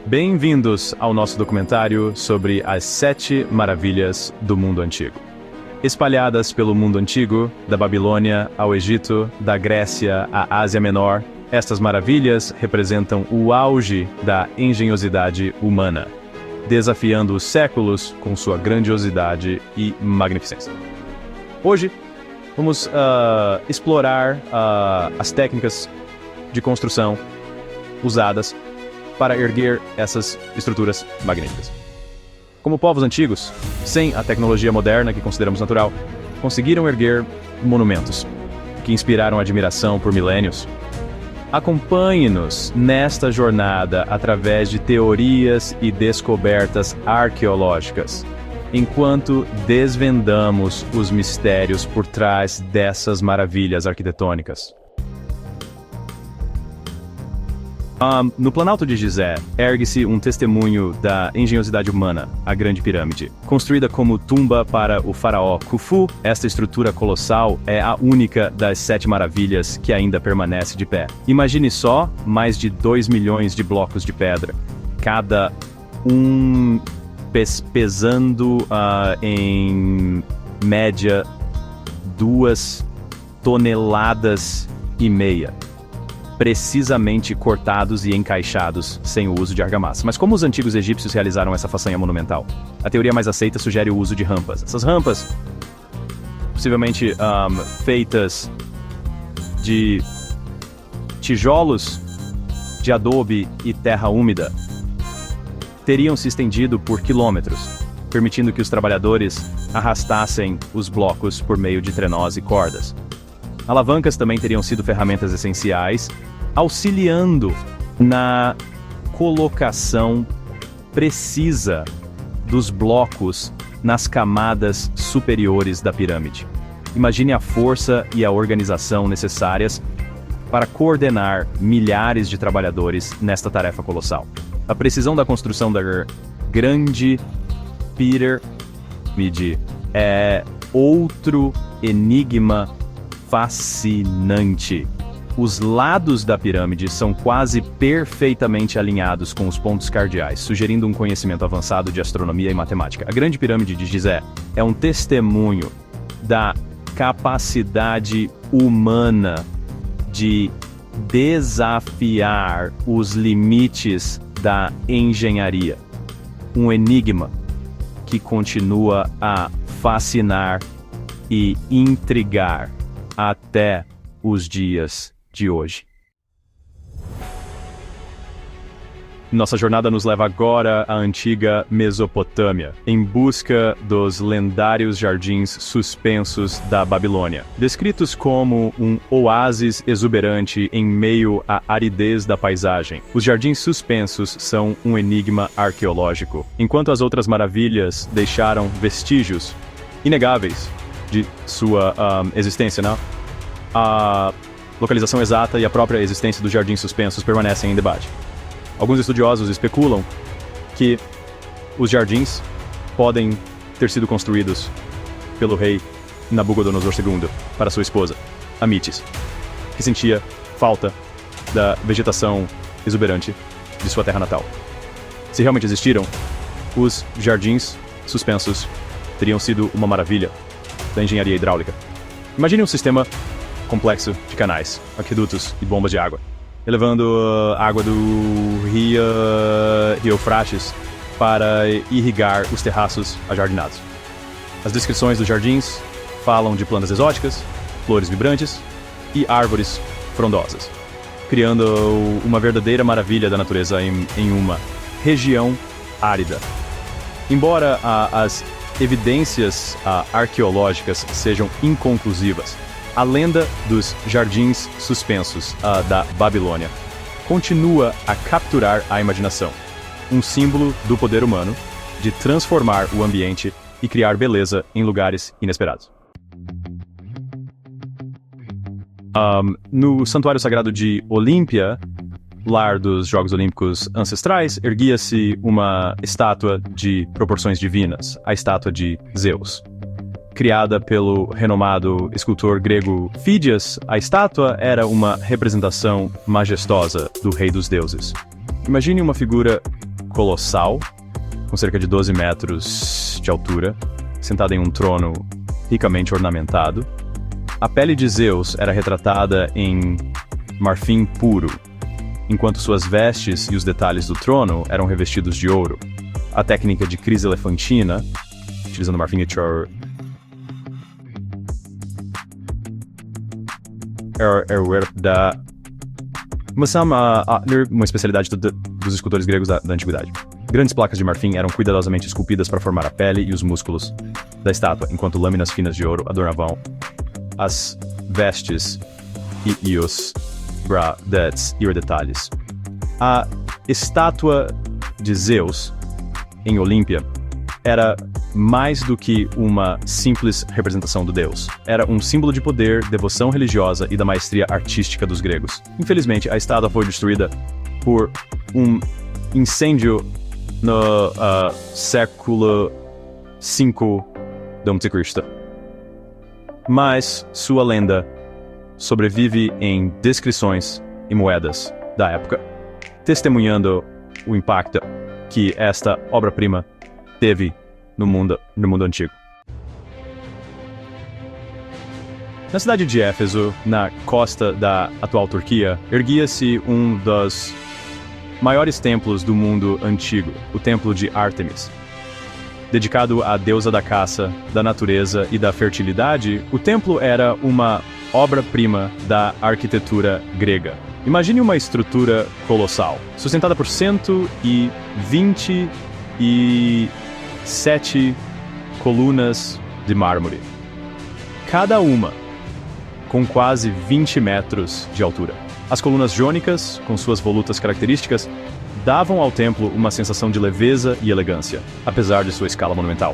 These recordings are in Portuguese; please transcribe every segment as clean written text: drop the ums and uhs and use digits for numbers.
Bem-vindos ao nosso documentário sobre as 7 maravilhas do mundo antigo. Espalhadas pelo mundo antigo, da Babilônia ao Egito, da Grécia à Ásia Menor, estas maravilhas representam o auge da engenhosidade humana, desafiando os séculos com sua grandiosidade e magnificência. Hoje, vamos explorar as técnicas de construção usadas para erguer essas estruturas magníficas. Como povos antigos, sem a tecnologia moderna que consideramos natural, conseguiram erguer monumentos que inspiraram admiração por milênios. Acompanhe-nos nesta jornada através de teorias e descobertas arqueológicas, enquanto desvendamos os mistérios por trás dessas maravilhas arquitetônicas. No Planalto de Gizé, ergue-se um testemunho da engenhosidade humana, a Grande Pirâmide. Construída como tumba para o faraó Khufu, esta estrutura colossal é a única das 7 maravilhas que ainda permanece de pé. Imagine só, mais de 2 milhões de blocos de pedra, cada um pesando em média 2,5 toneladas, precisamente cortados e encaixados sem o uso de argamassa. Mas como os antigos egípcios realizaram essa façanha monumental? A teoria mais aceita sugere o uso de rampas. Essas rampas, possivelmente feitas de tijolos de adobe e terra úmida, teriam se estendido por quilômetros, permitindo que os trabalhadores arrastassem os blocos por meio de trenós e cordas. Alavancas também teriam sido ferramentas essenciais, auxiliando na colocação precisa dos blocos nas camadas superiores da pirâmide. Imagine a força e a organização necessárias para coordenar milhares de trabalhadores nesta tarefa colossal. A precisão da construção da Grande Pirâmide é outro enigma fascinante. Os lados da pirâmide são quase perfeitamente alinhados com os pontos cardeais, sugerindo um conhecimento avançado de astronomia e matemática. A Grande Pirâmide de Gizé é um testemunho da capacidade humana de desafiar os limites da engenharia. Um enigma que continua a fascinar e intrigar até os dias de hoje. Nossa jornada nos leva agora à antiga Mesopotâmia, em busca dos lendários jardins suspensos da Babilônia. Descritos como um oásis exuberante em meio à aridez da paisagem, os jardins suspensos são um enigma arqueológico. Enquanto as outras maravilhas deixaram vestígios inegáveis de sua existência, não? A localização exata e a própria existência dos jardins suspensos permanecem em debate. Alguns estudiosos especulam que os jardins podem ter sido construídos pelo rei Nabucodonosor II para sua esposa, Amitis, que sentia falta da vegetação exuberante de sua terra natal. Se realmente existiram, os jardins suspensos teriam sido uma maravilha da engenharia hidráulica. Imagine um sistema complexo de canais, aquedutos e bombas de água, elevando água do rio Eufrates para irrigar os terraços ajardinados. As descrições dos jardins falam de plantas exóticas, flores vibrantes e árvores frondosas, criando uma verdadeira maravilha da natureza em uma região árida. Embora as evidências arqueológicas sejam inconclusivas, a lenda dos jardins suspensos da Babilônia continua a capturar a imaginação, um símbolo do poder humano de transformar o ambiente e criar beleza em lugares inesperados. No Santuário Sagrado de Olímpia, lar dos Jogos Olímpicos ancestrais, erguia-se uma estátua de proporções divinas, a estátua de Zeus. Criada pelo renomado escultor grego Fídias, a estátua era uma representação majestosa do rei dos deuses. Imagine uma figura colossal, com cerca de 12 metros de altura, sentada em um trono ricamente ornamentado. A pele de Zeus era retratada em marfim puro, enquanto suas vestes e os detalhes do trono eram revestidos de ouro. A técnica de crise elefantina, utilizando marfim e chor, da uma especialidade dos escultores gregos da antiguidade. Grandes placas de marfim eram cuidadosamente esculpidas para formar a pele e os músculos da estátua, enquanto lâminas finas de ouro adornavam as vestes e os bracelets e os detalhes. A estátua de Zeus, em Olímpia, era mais do que uma simples representação do deus. Era um símbolo de poder, devoção religiosa e da maestria artística dos gregos. Infelizmente, a estátua foi destruída por um incêndio no século V d.C. Mas sua lenda sobrevive em descrições e moedas da época, testemunhando o impacto que esta obra-prima teve no mundo antigo. Na cidade de Éfeso, na costa da atual Turquia, erguia-se um dos maiores templos do mundo antigo, o Templo de Ártemis. Dedicado à deusa da caça, da natureza e da fertilidade, o templo era uma obra-prima da arquitetura grega. Imagine uma estrutura colossal, sustentada por 127 colunas de mármore, cada uma com quase 20 metros de altura. As colunas jônicas, com suas volutas características, davam ao templo uma sensação de leveza e elegância, apesar de sua escala monumental.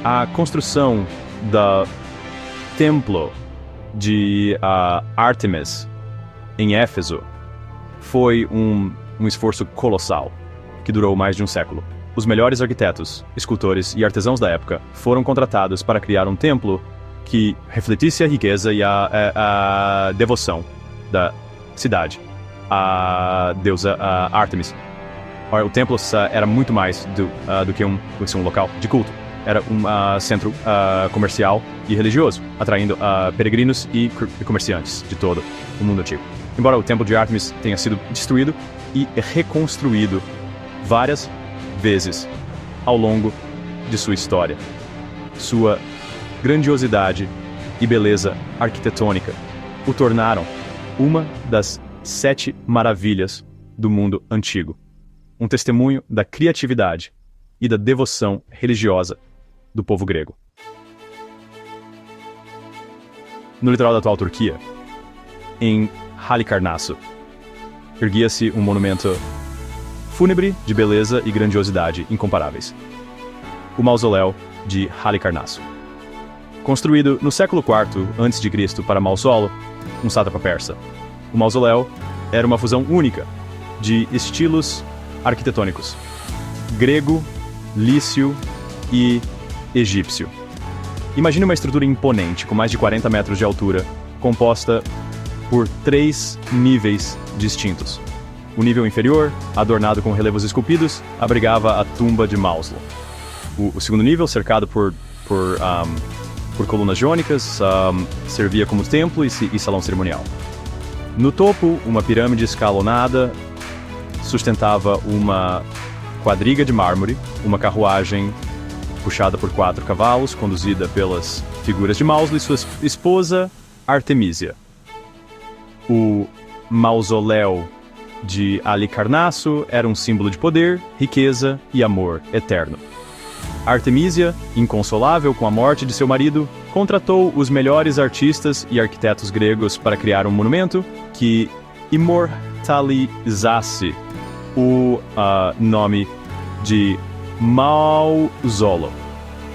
A construção do templo de Ártemis em Éfeso foi um esforço colossal, que durou mais de um século. Os melhores arquitetos, escultores e artesãos da época foram contratados para criar um templo que refletisse a riqueza e a devoção da cidade, a deusa Ártemis. O templo era muito mais do que um local de culto. Era um centro comercial e religioso, atraindo peregrinos e comerciantes de todo o mundo antigo. Embora o templo de Ártemis tenha sido destruído e reconstruído várias vezes ao longo de sua história, sua grandiosidade e beleza arquitetônica o tornaram uma das 7 maravilhas do mundo antigo, um testemunho da criatividade e da devoção religiosa do povo grego. No litoral da atual Turquia, em Halikarnasso, erguia-se um monumento fúnebre de beleza e grandiosidade incomparáveis, o mausoléu de Halikarnasso. Construído no século IV a.C. para Malsolo, um sátrapa persa, o mausoléu era uma fusão única de estilos arquitetônicos: grego, lício e egípcio. Imagine uma estrutura imponente com mais de 40 metros de altura, composta por 3 níveis distintos. O nível inferior, adornado com relevos esculpidos, abrigava a tumba de Maslow. O segundo nível, cercado por colunas jônicas, servia como templo e salão cerimonial. No topo, uma pirâmide escalonada sustentava uma quadriga de mármore, uma carruagem puxada por 4 cavalos, conduzida pelas figuras de Maslow e sua esposa Artemisia. O mausoléu de Halikarnasso era um símbolo de poder, riqueza e amor eterno. Artemisia, inconsolável com a morte de seu marido, contratou os melhores artistas e arquitetos gregos para criar um monumento que imortalizasse o nome de Mausolo.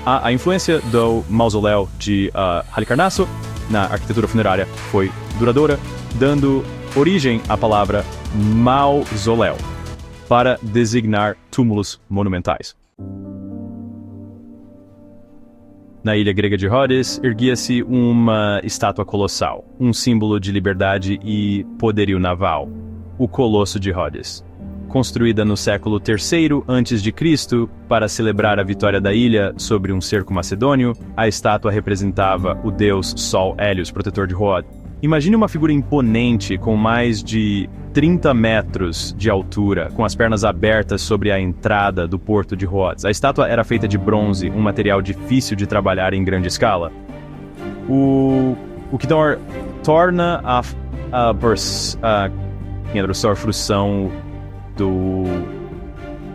A influência do mausoléu de Halikarnasso na arquitetura funerária foi duradoura, dando origem à palavra mausoléu para designar túmulos monumentais. Na ilha grega de Rhodes, erguia-se uma estátua colossal, um símbolo de liberdade e poderio naval, o Colosso de Rhodes. Construída no século III a.C. para celebrar a vitória da ilha sobre um cerco macedônio, a estátua representava o deus Sol Hélios, protetor de Rhodes. Imagine uma figura imponente com mais de 30 metros de altura, com as pernas abertas sobre a entrada do porto de Rhodes. A estátua era feita de bronze, um material difícil de trabalhar em grande escala. O que torna a frução do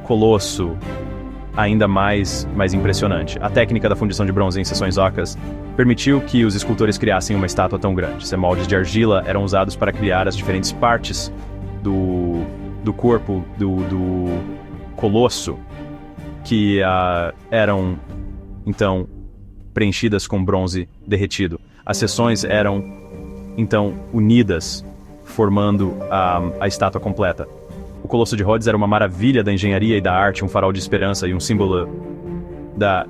colosso ainda mais impressionante. A técnica da fundição de bronze em seções ocas permitiu que os escultores criassem uma estátua tão grande. Seus moldes de argila eram usados para criar as diferentes partes do corpo do colosso, que eram, então, preenchidas com bronze derretido. As seções eram, então, unidas, formando a estátua completa. O Colosso de Rhodes era uma maravilha da engenharia e da arte, um farol de esperança e um símbolo da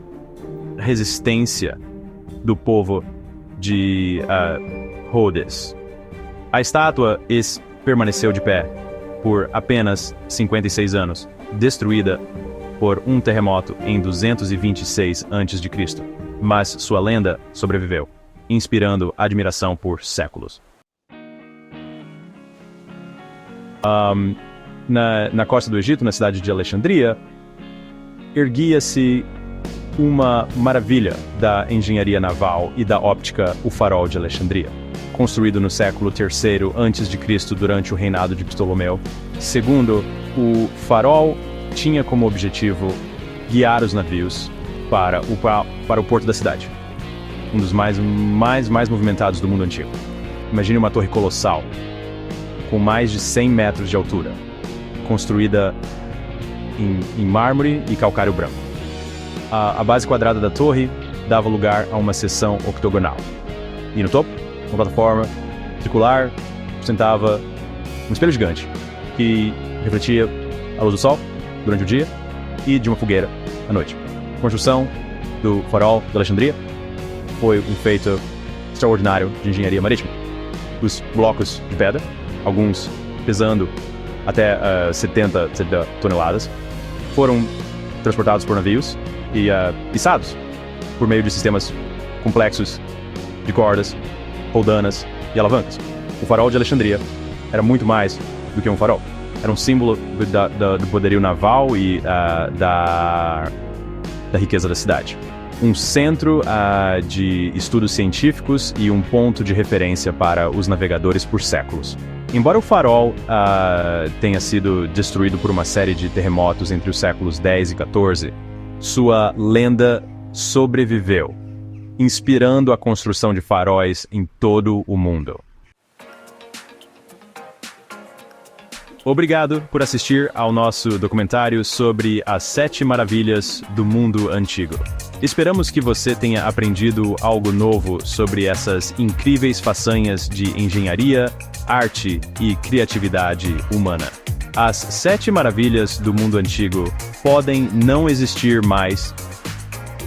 resistência do povo de Rhodes. A estátua permaneceu de pé por apenas 56 anos, destruída por um terremoto em 226 a.C., mas sua lenda sobreviveu, inspirando admiração por séculos. Na costa do Egito, na cidade de Alexandria, erguia-se uma maravilha da engenharia naval e da óptica, o Farol de Alexandria. Construído no século III a.C. durante o reinado de Ptolomeu II, o farol tinha como objetivo guiar os navios para o porto da cidade, um dos mais movimentados do mundo antigo. Imagine uma torre colossal, com mais de 100 metros de altura, construída em mármore e calcário branco. A base quadrada da torre dava lugar a uma seção octogonal. E no topo, uma plataforma circular, sustentava um espelho gigante, que refletia a luz do sol durante o dia e de uma fogueira à noite. A construção do farol de Alexandria foi um feito extraordinário de engenharia marítima. Os blocos de pedra, alguns pesando até 70 toneladas, foram transportados por navios e içados por meio de sistemas complexos de cordas, roldanas e alavancas. O farol de Alexandria era muito mais do que um farol. Era um símbolo do poderio naval e da riqueza da cidade. Um centro de estudos científicos e um ponto de referência para os navegadores por séculos. Embora o farol tenha sido destruído por uma série de terremotos entre os séculos X e XIV, sua lenda sobreviveu, inspirando a construção de faróis em todo o mundo. Obrigado por assistir ao nosso documentário sobre as 7 maravilhas do mundo antigo. Esperamos que você tenha aprendido algo novo sobre essas incríveis façanhas de engenharia, arte e criatividade humana. As 7 maravilhas do mundo antigo podem não existir mais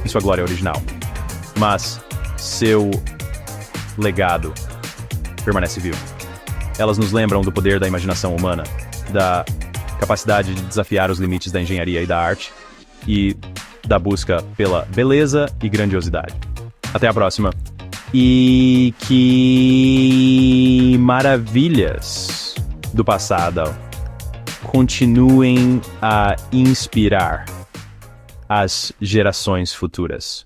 em sua glória original, mas seu legado permanece vivo. Elas nos lembram do poder da imaginação humana, da capacidade de desafiar os limites da engenharia e da arte, e da busca pela beleza e grandiosidade. Até a próxima. E que maravilhas do passado continuem a inspirar as gerações futuras.